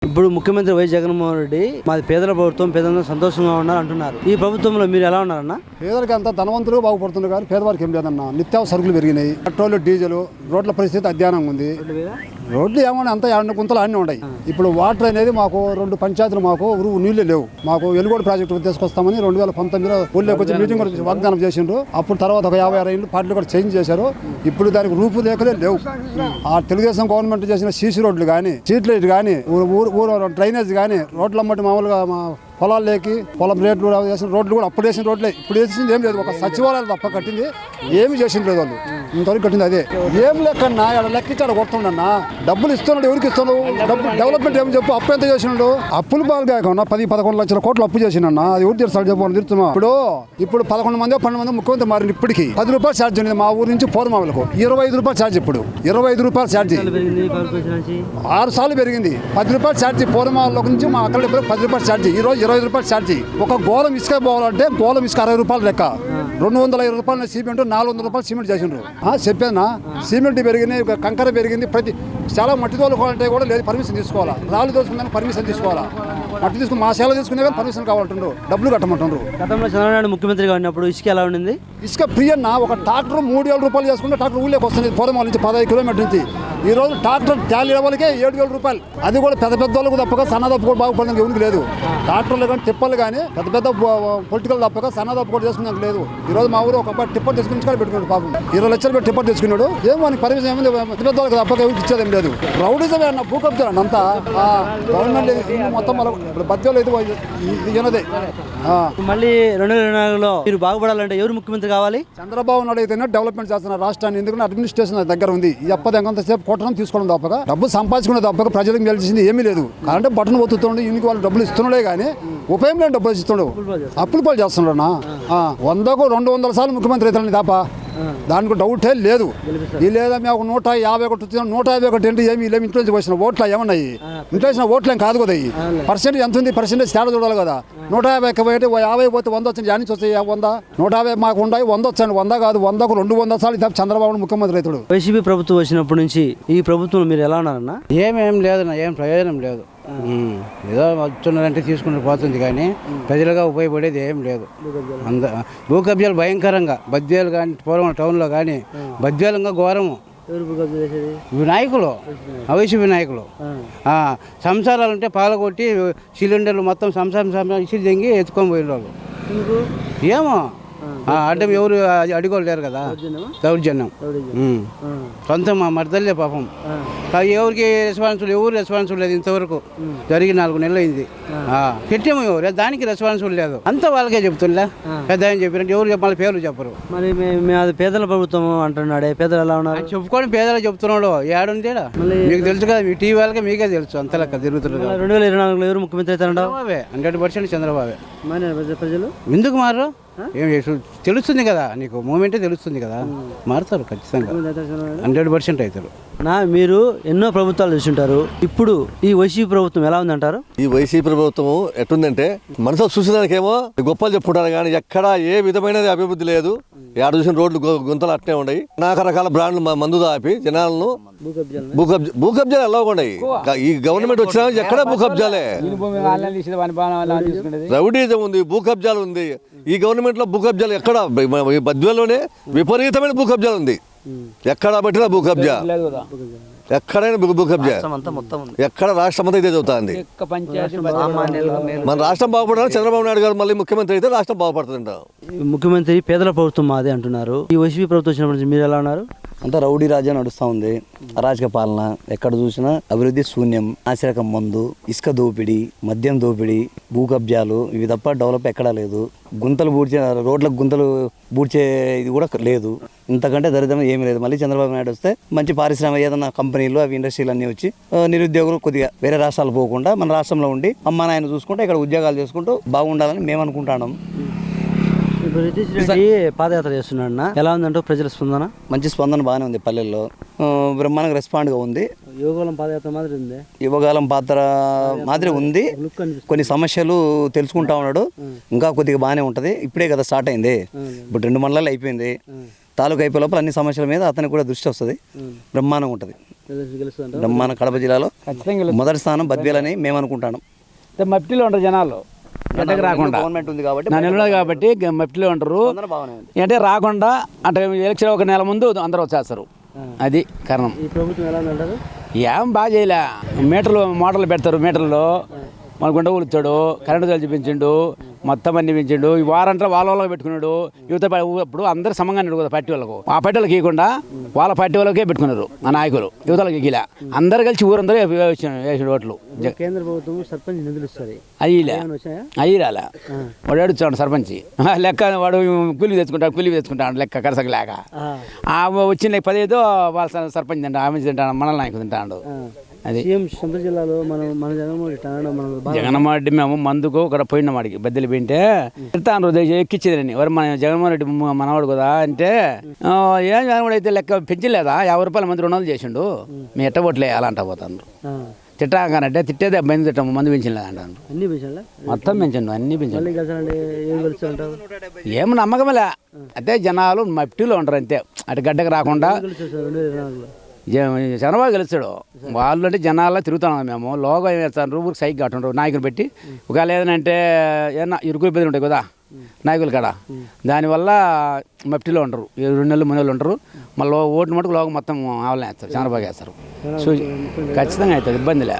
ఇప్పుడు ముఖ్యమంత్రి వైఎస్ జగన్మోహన్ రెడ్డి మాది పేదల ప్రభుత్వం, పేదలందరూ సంతోషంగా ఉన్నారు అంటున్నారు. ఈ ప్రభుత్వంలో మీరు ఎలా ఉన్నారన్న? పేదలకి అంతా ధనవంతులు బాగుపడుతుంది కానీ పేదవారికి ఏం లేదన్న. నిత్యావసర సరుకులు పెరిగినాయి, పెట్రోల్, డీజిల్, రోడ్ల పరిస్థితి అధ్వానంగా ఉంది. రోడ్లు ఏమన్నా అంతా 2 గుంతలు అన్నీ ఉన్నాయి. ఇప్పుడు వాటర్ అనేది మాకు 2 పంచాయతీలు మాకు నీళ్లు లేవు. మాకు వెలుగోడు ప్రాజెక్టు తీసుకొస్తామని 2019లో ఊళ్ళోకి వచ్చి మీటింగ్ కూడా వాగ్దానం చేసిండ్రు. అప్పుడు తర్వాత ఒక 50-60 ఇళ్ళు పార్టీలు కూడా చేంజ్ చేశారు. ఇప్పుడు దానికి రూపురేఖలే లేవు. ఆ తెలుగుదేశం గవర్నమెంట్ చేసిన సీసీ రోడ్లు కానీ, స్ట్రీట్ లైట్ కానీ, ఊరు డ్రైనేజ్ కానీ, రోడ్లు అమ్మటి మామూలుగా పొలాల్లోకి పొలం రేట్లు చేసిన రోడ్లు కూడా అప్పుడు వేసిన రోడ్లే. ఇప్పుడు వేసింది ఏం లేదు. ఒక సచివాలయాలు తప్ప కట్టింది ఏమి చేసింది లేదు. వాళ్ళు ఇంతవరకు కట్టింది అదే. ఏం లెక్కన్నా లెక్కించాడు కొడుతుండన్నా. డబ్బులు ఇస్తున్నాడు, ఎవరికి ఇస్తున్నాడు? డబ్బులు డెవలప్మెంట్ ఏమి చెప్పు. అప్పు ఎంత చేసినాడు? అప్పులు బాగా కాకుండా 10-11 లక్షల కోట్లు అప్పు చేసినన్నా. అది ఎవరు తీర్చాలి చెప్పు? తీర్చుమా. ఇప్పుడు 11 మంది 12 మంది ముఖ్యమంత్రి మారింది. ఇప్పటికి 10 రూపాయలు ఛార్జ్ ఉంది మా ఊరు నుంచి పోరుమావులకు. 25 రూపాయలు ఛార్జ్. ఇప్పుడు 25 రూపాయలు ఛార్జ్ 6 సార్లు పెరిగింది. 10 రూపాయలు ఛార్జ్ పోరుమావుల నుంచి మా అక్కడ 10 రూపాయలు ఛార్జ్. ఈ రోజు 25 రూపాయలు ఛార్జీ. ఒక గోళం ఇసుక పోవాలంటే గోళం ఇసుక 60 రూపాయలు లెక్క. 220 రూపాయలు సిమెంట్, 400 రూపాయలు సిమెంట్ చేసిండ్రు. చెప్పేనా? సిమెంట్ పెరిగింది, కంకర పెరిగింది. చాలా మట్టి తోలుకోవాలంటే కూడా లేదు, పర్మిషన్ తీసుకోవాలా. రాళ్ళు దోసుకుందని పర్మిషన్ తీసుకోవాలా. మట్టి తీసుకుని మా సేవ తీసుకునే కానీ పర్మిషన్ కావాలంటుండ్రు, డబ్బులు కట్టమంటుండ్రు. గతంలో చంద్రబాబు ముఖ్యమంత్రిగా ఉన్నప్పుడు ఇసుక ఎలా ఉండింది? ఇసుక ప్రియన్న ఒక ట్రాక్టర్ 3,000 రూపాయలు చేసుకుంటే ట్రాక్టర్ ఊళ్ళోకి వస్తుంది. పోరమాల నుంచి 15 కిలోమీటర్ నుంచి. ఈ రోజు ట్రాక్టర్ ట్యాలీ లెవెల్కే 7,000 రూపాయలు. అది కూడా పెద్ద వాళ్ళకు తప్పక సన్నదప్పు కూడా బాగుపడడానికి ఎవరికి లేదు. ట్రాక్టర్లు కానీ టిప్పర్లు కానీ పెద్ద పొలిటికల్ తప్పక సన్నదప్పు కూడా చేసుకున్నాక లేదు. ఈ రోజు మా ఊరు ఒక టిప్పర్ తీసుకుని పెట్టుకున్నాడు. పాపం 20 లక్షలు పెట్టి టిప్పర్ తీసుకున్నాడు. ఏమో మనకి పర్మిషన్ ఏమైంది పెద్ద వాళ్ళకి తప్పక ఎవరికి ఇచ్చేదేం లేదు. రౌడీజమే అన్న భూకబ్జాలు అంతా. గవర్నమెంట్ మొత్తం బద్యాలు అయితే ఇదే. మళ్ళీ 2024లో మీరు బాగుపడాలంటే ఎవరు ముఖ్యమంత్రి కావాలి? చంద్రబాబు నాయుడు అయితేనే డెవలప్మెంట్ చేస్తున్నారు రాష్ట్రాన్ని. ఎందుకంటే అడ్మినిస్ట్రేషన్ దగ్గర ఉంది. ఎంతసేపు కొట్టడం తీసుకోవడం తప్పక, డబ్బు సంపాదించుకునే తప్పక ప్రజలకు గెలిచింది ఏమీ లేదు. అంటే బటన్ ఒత్తుతుండే ఇంటికి వాళ్ళు డబ్బులు ఇస్తున్నాడే కానీ ఉపయోగం లేని డబ్బులు ఇస్తుండవు. అప్పులు పాలు చేస్తున్నాడు. 100కు 200 సార్లు ముఖ్యమంత్రి అవుతాడని తప్ప దానికి డౌటే లేదు. ఈ లేదా మేము 151 151 ఏంటి ఏమి లేవు. ఇంట్లో నుంచి వచ్చిన ఓట్లు ఏమన్నాయి? ఇంట్లో వచ్చిన ఓట్లు ఏం కాదు కదా. పర్సెంటేజ్ ఎంత ఉంది? పర్సెంటేజ్ తేడా చూడాలి కదా. 150 పోతే 50 పోతే 100 వచ్చింది. జానికి వస్తాయి 100. 150 మాకు ఉన్నాయి, 100 వచ్చాను. 100 కాదు 100కు 200 సార్లు చంద్రబాబు ముఖ్యమంత్రి అవుతాడు. వైసీపీ ప్రభుత్వం వచ్చినప్పటి నుంచి ఈ ప్రభుత్వం మీరు ఎలా ఉన్నారన్నా? ఏమేం లేదన్నా, ఏం ప్రయోజనం లేదు. ఏదో వచ్చున్నారంటే తీసుకుంటూ పోతుంది కానీ ప్రజలుగా ఉపయోగపడేది ఏం లేదు. భూ కబ్జాలు భయంకరంగా. బద్వేలు కానీ పూర్వం టౌన్లో కానీ బద్వేలంగా ఘోరము. వినాయకులు, వైసీపీ నాయకులు సంసారాలు ఉంటే పాలగొట్టి సిలిండర్లు మొత్తం సంసారం ఇసులు తెంగి ఎత్తుకొని పోయిన వాళ్ళు. ఏమో అంటే ఎవరు అడిగోలేరు కదా. దౌర్జన్యం సొంతం మా మర్దల్లే పాపం. ఎవరికి ఎవరు రెస్పాన్సిబుల్ లేదు. ఇంతవరకు జరిగి 4 నెలలు అయింది. పెట్టాము ఎవరు దానికి రెస్పాన్సిబుల్ లేదు. అంతా వాళ్ళకే చెప్తుండే. పెద్ద అని చెప్పినట్టు ఎవరు మళ్ళీ పేర్లు చెప్పరు. మరి అది పేదల ప్రభుత్వం అంటున్నాడే, పేదలు ఎలా ఉన్నారు చెప్పుకొని పేదలు చెప్తున్నాడు. ఏడుంది మీకు తెలుసు కదా, మీ టీవీ వాళ్ళకే మీకే తెలుసు. అంత లెక్క తిరుగుతున్నారు. 2024లో ఎవరు ముఖ్యమంత్రి అవుతారంట? 100% చంద్రబాబే. ప్రజలు ఎందుకు మారు? తెలుస్తుంది కదా నీకు, మూమెంటే తెలుస్తుంది కదా. మారుతారు ఖచ్చితంగా, 100% అవుతారు. మీరు ఎన్నో ప్రభుత్వాలు చూసుంటారు. ఇప్పుడు ఈ వైసీపీ ప్రభుత్వం ఎలా ఉందంటారు? ఈ వైసీపీ ప్రభుత్వం ఎట్టుందంటే మనసులో చూసేదానికేమో గొప్పలు చెప్పుకుంటారు కానీ ఎక్కడ ఏ విధమైనది అభివృద్ధి లేదు. ఏడ చూసిన రోడ్లు గుంతలు అట్నే ఉన్నాయి. రకరకాల బ్రాండ్లు మందు దాపి జనాలను భూకబ్జాలు ఎలా ఉన్నాయి. ఈ గవర్నమెంట్ వచ్చినా ఎక్కడ భూకబ్జాలే. రౌడీజం ఉంది, భూకబ్జాలు ఉంది. ఈ గవర్నమెంట్ లో భూకబ్జాలు ఎక్కడ? బద్వేల్లోనే విపరీతమైన భూకబ్జాలు ఉంది. ఎక్కడ పట్టినా భూకబ్జా, ఎక్కడైనా భూకబ్జా. ఎక్కడ రాష్ట్రం అంతా ఇదే చదువుతుంది. మన రాష్ట్రం బాగుపడాలి. చంద్రబాబు నాయుడు గారు మళ్ళీ ముఖ్యమంత్రి అయితే రాష్ట్రం బాగుపడుతుందంట. ముఖ్యమంత్రి పేదల ప్రభుత్వం మాదే అంటున్నారు. ఈ వైసీపీ ప్రభుత్వం వచ్చినప్పుడు మీరు ఎలా ఉన్నారు? అంతా రౌడీ రాజ్యం నడుస్తూ ఉంది. అరాచక పాలన, ఎక్కడ చూసినా అభివృద్ధి శూన్యం. నాసిరకం మందు, ఇసుక దోపిడీ, మద్యం దోపిడీ, భూ కబ్జాలు, ఇవి తప్ప డెవలప్ ఎక్కడా లేదు. గుంతలు పూడ్చే రోడ్లకు గుంతలు పూడ్చే ఇది కూడా లేదు. ఇంతకంటే దరిద్రం ఏమీ లేదు. మళ్ళీ చంద్రబాబు నాయుడు వస్తే మంచి పారిశ్రామిక ఏదైనా కంపెనీలు అవి ఇండస్ట్రీలు అన్నీ వచ్చి నిరుద్యోగులు కొద్దిగా వేరే రాష్ట్రాలు పోకుండా మన రాష్ట్రంలో ఉండి అమ్మ నాయన చూసుకుంటూ ఇక్కడ ఉద్యోగాలు చేసుకుంటూ బాగుండాలని మేము అనుకుంటున్నాం. ఇప్పుడు రితీష్ రెడ్డి పాదయాత్ర చేస్తున్నాడు. ఎలా ఉందంటే ప్రజల స్పందన? మంచి స్పందన బాగానే ఉంది. పల్లెల్లో బ్రహ్మాండంగా రెస్పాండ్గా ఉంది. యువగాలం పాదయాత్ర మాదిరి ఉంది. యువగాలం పాత్ర మాదిరి ఉంది. కొన్ని సమస్యలు తెలుసుకుంటా ఉన్నాడు. ఇంకా కొద్దిగా బాగానే ఉంటుంది. ఇప్పుడే కదా స్టార్ట్ అయింది. ఇప్పుడు 2 మండలాలు అయిపోయింది. తాలూకా అయిపోయే లోపల అన్ని సమస్యల మీద అతనికి కూడా దృష్టి వస్తుంది. బ్రహ్మాండంగా ఉంటుంది. గెలుస్తుంది మన కడప జిల్లాలో ఖచ్చితంగా మొదటి స్థానం బద్వేలని మేము అనుకుంటాం. మట్టిలో ఉంటారు జనాలు గడ్డకు రాకుండా. గవర్నమెంట్ ఉంది కాబట్టి నా నిలబడదు కాబట్టి మట్టిలో ఉంటారు. బాగానే ఉంది. అంటే రాకుండా అంటే ఎలక్షన్ ఒక నెల ముందు అందరూ వచ్చేస్తారు. అది కారణం. ఈ ప్రభుత్వం ఎలా ఉందంటారు? ఏం బాగా చేయలే. మోటార్లు పెడతారు. మీటర్లో మన గుంట కూలుతాడు, కరెంటు తల్లి చూపించిండు, మొత్తం అన్ని పెంచిండు. ఈ వారంతా వాళ్ళకి పెట్టుకున్నాడు. యువత ఇప్పుడు అందరు సమంగా కదా పార్టీ వాళ్ళకు. ఆ పార్టీ వాళ్ళకి ఇవ్వకుండా వాళ్ళ పార్టీ వాళ్ళకే పెట్టుకున్నారు ఆ నాయకులు. యువతలకు ఎగిలా అందరు కలిసి ఊరందరూ వేసాడు ఓట్లు. కేంద్ర ప్రభుత్వం సర్పంచ్ నిధులు ఇస్తుంది. అయ్యిలే వచ్చాయా? అయ్యిరాలే. వాడు ఏడుచాడు సర్పంచ్ లెక్క. వాడు కూలి తెచ్చుకుంటాడు లెక్క కరసక లేక. వచ్చిన 15 వాళ్ళ సర్పంచ్ తింటా, ఆమె తింటాడు, మండల నాయకుడు తింటాడు. అది సీఎం సొంత జిల్లాలో మన జగన్మోహన్ జగన్మోహన్ రెడ్డి మేము మందుకు ఇక్కడ పోయిన వాడికి బద్దలు పోయింటే తిడతాను ఎక్కించేదని. ఎవరు మన జగన్మోహన్ రెడ్డి మనవాడు కదా అంటే ఏం జగన్మోహన్ అయితే లెక్క పెంచలేదా, 50 రూపాయల మంది 200 చేసిండు, మీ ఎట్టబొట్లే అలా అంటా పోతాను. తిట్టాకనంటే తిట్టేదే మంది తిట్టాము, మంది పెంచలేదు అంటాను. అన్ని పెంచాలా? మొత్తం పెంచండు, అన్ని పెంచండి. ఏం గెలుస్తా అంటావు? ఏం నమ్మకమేలే. అయితే జనాలు మట్టిలో ఉంటారు అంతే, అటు గడ్డకు రాకుండా. 2024లో చంద్రబాబు గెలుస్తాడు. వాళ్ళు అంటే జనాల్లో తిరుగుతున్నాం మేము. లోగో ఏం వేస్తారు, ఊరికి సైకి కట్టుంటారు నాయకులు పెట్టి. ఒకవేళ ఏదంటే ఏమన్నా ఇరుకు ఇబ్బంది ఉంటాయి కదా నాయకులు కాడ, దానివల్ల మట్టిలో ఉంటారు. 2 నెలలు 3 నెలలు ఉంటారు. మళ్ళీ ఓటు మటుకు లోగో మొత్తం ఆవులనే వేస్తారు, చంద్రబాబు వేస్తారు. ఖచ్చితంగా అవుతుంది, ఇబ్బందిలే.